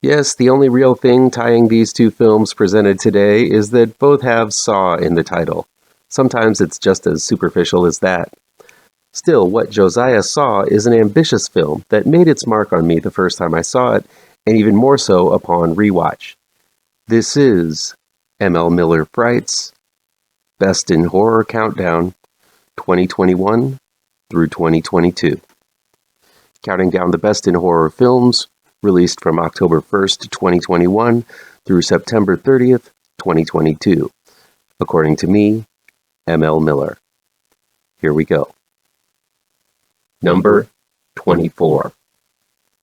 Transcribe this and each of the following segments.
Yes, the only real thing tying these two films presented today is that both have Saw in the title. Sometimes it's just as superficial as that. Still, what Josiah saw is an ambitious film that made its mark on me the first time I saw it, and even more so upon rewatch. This is M.L. Miller Fright's Best in Horror Countdown 2021 through 2022. Counting down the best in horror films released from October 1st, 2021 through September 30th, 2022. According to me, M.L. Miller. Here we go. Number 24.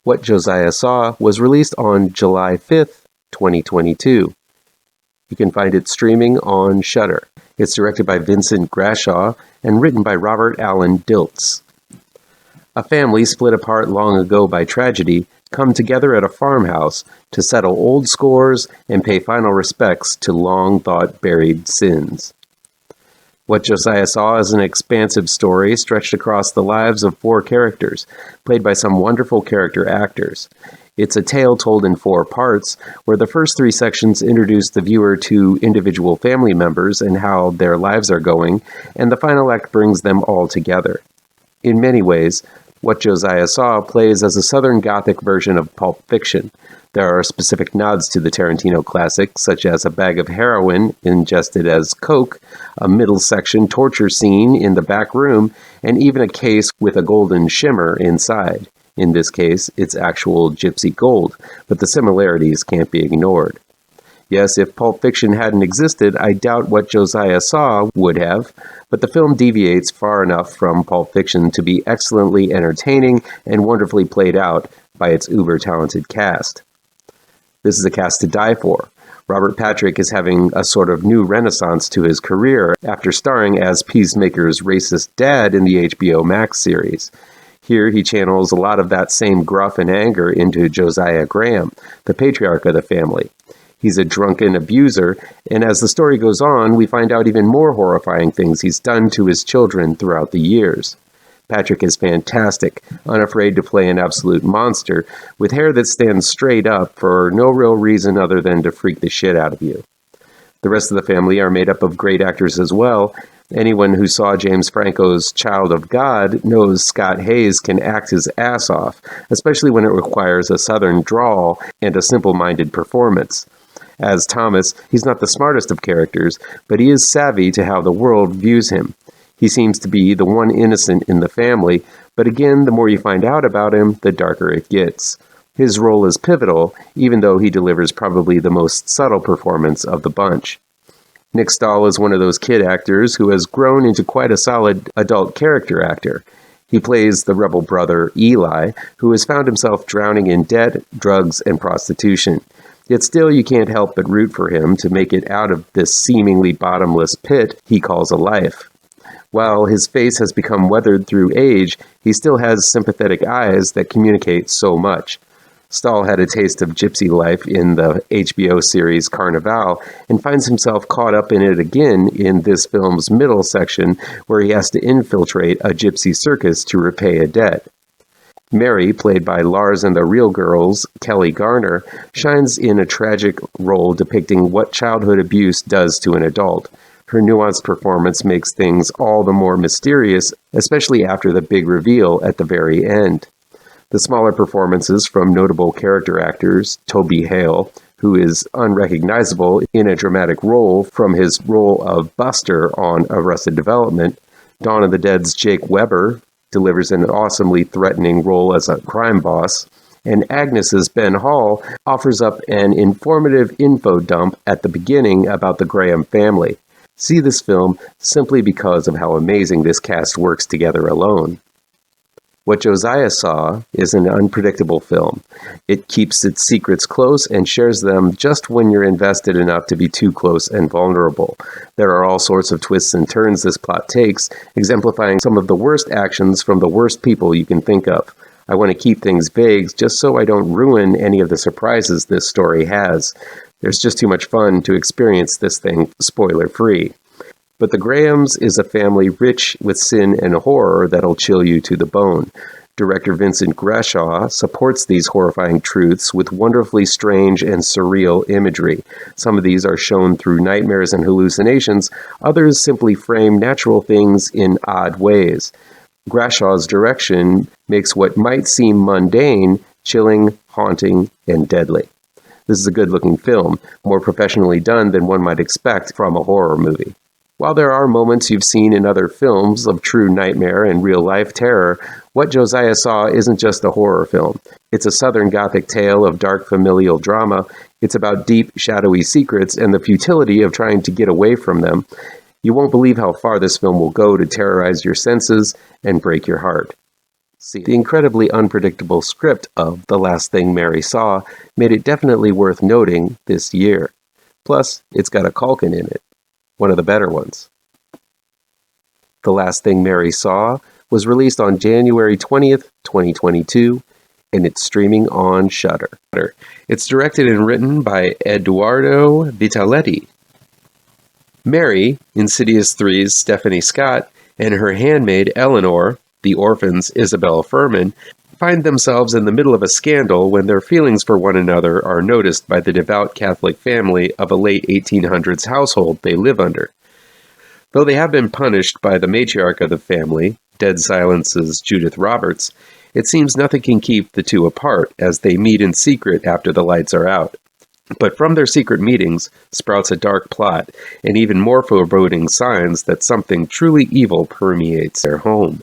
What Josiah Saw was released on July 5th, 2022. You can find it streaming on Shudder. It's directed by Vincent Grashaw and written by Robert Allen Dilts. A family split apart long ago by tragedy come together at a farmhouse to settle old scores and pay final respects to long-thought buried sins. What Josiah Saw is an expansive story stretched across the lives of 4 characters, played by some wonderful character actors. It's a tale told in 4 parts, where the first 3 sections introduce the viewer to individual family members and how their lives are going, and the final act brings them all together. In many ways, What Josiah Saw plays as a Southern Gothic version of Pulp Fiction. There are specific nods to the Tarantino classic, such as a bag of heroin ingested as coke, a middle section torture scene in the back room, and even a case with a golden shimmer inside. In this case, it's actual gypsy gold, but the similarities can't be ignored. Yes, if Pulp Fiction hadn't existed, I doubt What Josiah Saw would have, but the film deviates far enough from Pulp Fiction to be excellently entertaining and wonderfully played out by its uber-talented cast. This is a cast to die for. Robert Patrick is having a sort of new renaissance to his career after starring as Peacemaker's racist dad in the HBO Max series. Here he channels a lot of that same gruff and anger into Josiah Graham, the patriarch of the family. He's a drunken abuser, and as the story goes on, we find out even more horrifying things he's done to his children throughout the years. Patrick is fantastic, unafraid to play an absolute monster, with hair that stands straight up for no real reason other than to freak the shit out of you. The rest of the family are made up of great actors as well. Anyone who saw James Franco's Child of God knows Scott Hayes can act his ass off, especially when it requires a southern drawl and a simple-minded performance. As Thomas, he's not the smartest of characters, but he is savvy to how the world views him. He seems to be the one innocent in the family, but again, the more you find out about him, the darker it gets. His role is pivotal, even though he delivers probably the most subtle performance of the bunch. Nick Stahl is one of those kid actors who has grown into quite a solid adult character actor. He plays the rebel brother, Eli, who has found himself drowning in debt, drugs, and prostitution. Yet still you can't help but root for him to make it out of this seemingly bottomless pit he calls a life. While his face has become weathered through age, he still has sympathetic eyes that communicate so much. Stahl had a taste of gypsy life in the HBO series Carnival and finds himself caught up in it again in this film's middle section where he has to infiltrate a gypsy circus to repay a debt. Mary, played by Lars and the Real Girls' Kelly Garner, shines in a tragic role depicting what childhood abuse does to an adult. Her nuanced performance makes things all the more mysterious, especially after the big reveal at the very end. The smaller performances from notable character actors, Toby Hale, who is unrecognizable in a dramatic role from his role of Buster on Arrested Development, Dawn of the Dead's Jake Weber delivers an awesomely threatening role as a crime boss, and Agnes's Ben Hall offers up an informative info dump at the beginning about the Graham family. See this film simply because of how amazing this cast works together alone. What Josiah Saw is an unpredictable film. It keeps its secrets close and shares them just when you're invested enough to be too close and vulnerable. There are all sorts of twists and turns this plot takes, exemplifying some of the worst actions from the worst people you can think of. I want to keep things vague just so I don't ruin any of the surprises this story has. There's just too much fun to experience this thing spoiler-free. But the Grahams is a family rich with sin and horror that'll chill you to the bone. Director Vincent Grashaw supports these horrifying truths with wonderfully strange and surreal imagery. Some of these are shown through nightmares and hallucinations, others simply frame natural things in odd ways. Grashaw's direction makes what might seem mundane chilling, haunting, and deadly. This is a good-looking film, more professionally done than one might expect from a horror movie. While there are moments you've seen in other films of true nightmare and real-life terror, What Josiah Saw isn't just a horror film. It's a Southern Gothic tale of dark familial drama. It's about deep, shadowy secrets and the futility of trying to get away from them. You won't believe how far this film will go to terrorize your senses and break your heart. The incredibly unpredictable script of The Last Thing Mary Saw made it definitely worth noting this year. Plus, it's got a Culkin in it. One of the better ones. The Last Thing Mary Saw was released on January 20th, 2022, and it's streaming on Shudder. It's directed and written by Edoardo Vitaletti. Mary, Insidious 3's Stephanie Scott, and her handmaid Eleanor, the orphan's Isabel Furman, find themselves in the middle of a scandal when their feelings for one another are noticed by the devout Catholic family of a late 1800s household they live under. Though they have been punished by the matriarch of the family, Dead Silence's Judith Roberts, it seems nothing can keep the two apart as they meet in secret after the lights are out. But from their secret meetings sprouts a dark plot and even more foreboding signs that something truly evil permeates their home.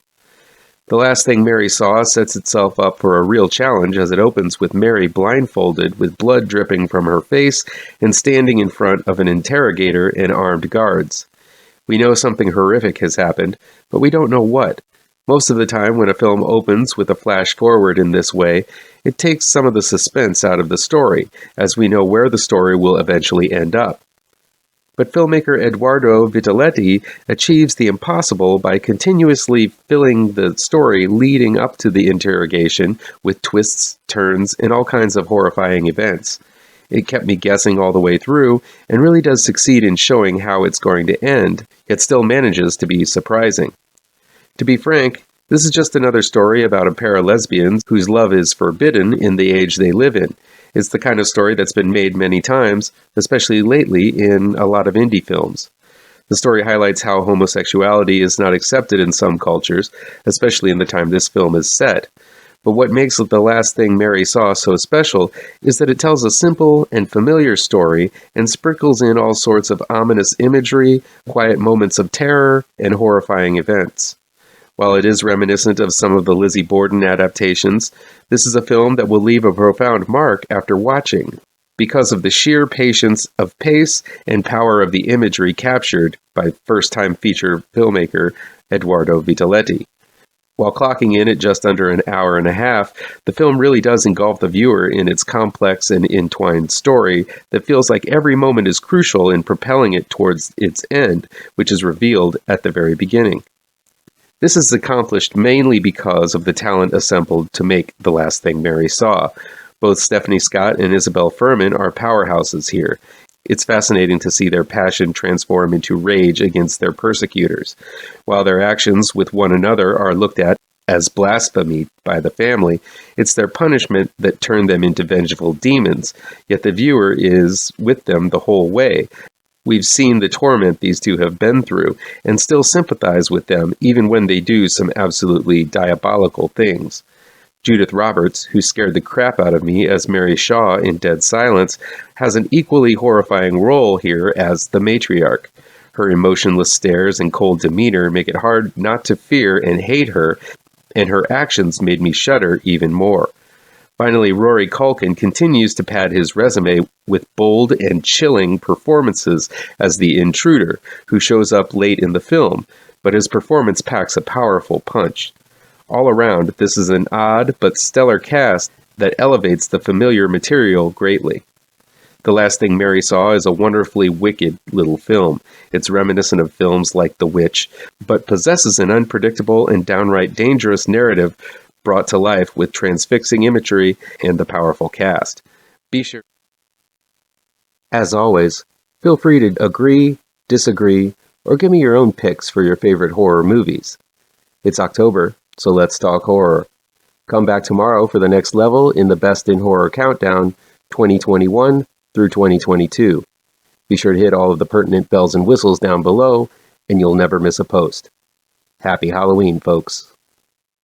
The Last Thing Mary Saw sets itself up for a real challenge as it opens with Mary blindfolded with blood dripping from her face and standing in front of an interrogator and armed guards. We know something horrific has happened, but we don't know what. Most of the time when a film opens with a flash forward in this way, it takes some of the suspense out of the story, as we know where the story will eventually end up. But filmmaker Edoardo Vitaletti achieves the impossible by continuously filling the story leading up to the interrogation with twists, turns, and all kinds of horrifying events. It kept me guessing all the way through, and really does succeed in showing how it's going to end, yet still manages to be surprising. To be frank, this is just another story about a pair of lesbians whose love is forbidden in the age they live in. It's the kind of story that's been made many times, especially lately in a lot of indie films. The story highlights how homosexuality is not accepted in some cultures, especially in the time this film is set. But what makes The Last Thing Mary Saw so special is that it tells a simple and familiar story and sprinkles in all sorts of ominous imagery, quiet moments of terror, and horrifying events. While it is reminiscent of some of the Lizzie Borden adaptations, this is a film that will leave a profound mark after watching, because of the sheer patience of pace and power of the imagery captured by first-time feature filmmaker Edoardo Vitaletti. While clocking in at just under an hour and a half, the film really does engulf the viewer in its complex and entwined story that feels like every moment is crucial in propelling it towards its end, which is revealed at the very beginning. This is accomplished mainly because of the talent assembled to make The Last Thing Mary Saw. Both Stephanie Scott and Isabel Furman are powerhouses here. It's fascinating to see their passion transform into rage against their persecutors. While their actions with one another are looked at as blasphemy by the family, it's their punishment that turned them into vengeful demons, yet the viewer is with them the whole way. We've seen the torment these two have been through, and still sympathize with them even when they do some absolutely diabolical things. Judith Roberts, who scared the crap out of me as Mary Shaw in Dead Silence, has an equally horrifying role here as the matriarch. Her emotionless stares and cold demeanor make it hard not to fear and hate her, and her actions made me shudder even more. Finally, Rory Culkin continues to pad his resume with bold and chilling performances as the intruder, who shows up late in the film, but his performance packs a powerful punch. All around, this is an odd but stellar cast that elevates the familiar material greatly. The Last Thing Mary Saw is a wonderfully wicked little film. It's reminiscent of films like The Witch, but possesses an unpredictable and downright dangerous narrative brought to life with transfixing imagery and the powerful cast. Be sure. As always, feel free to agree, disagree, or give me your own picks for your favorite horror movies. It's October, so let's talk horror. Come back tomorrow for the next level in the Best in Horror Countdown 2021 through 2022. Be sure to hit all of the pertinent bells and whistles down below, and you'll never miss a post. Happy Halloween, folks.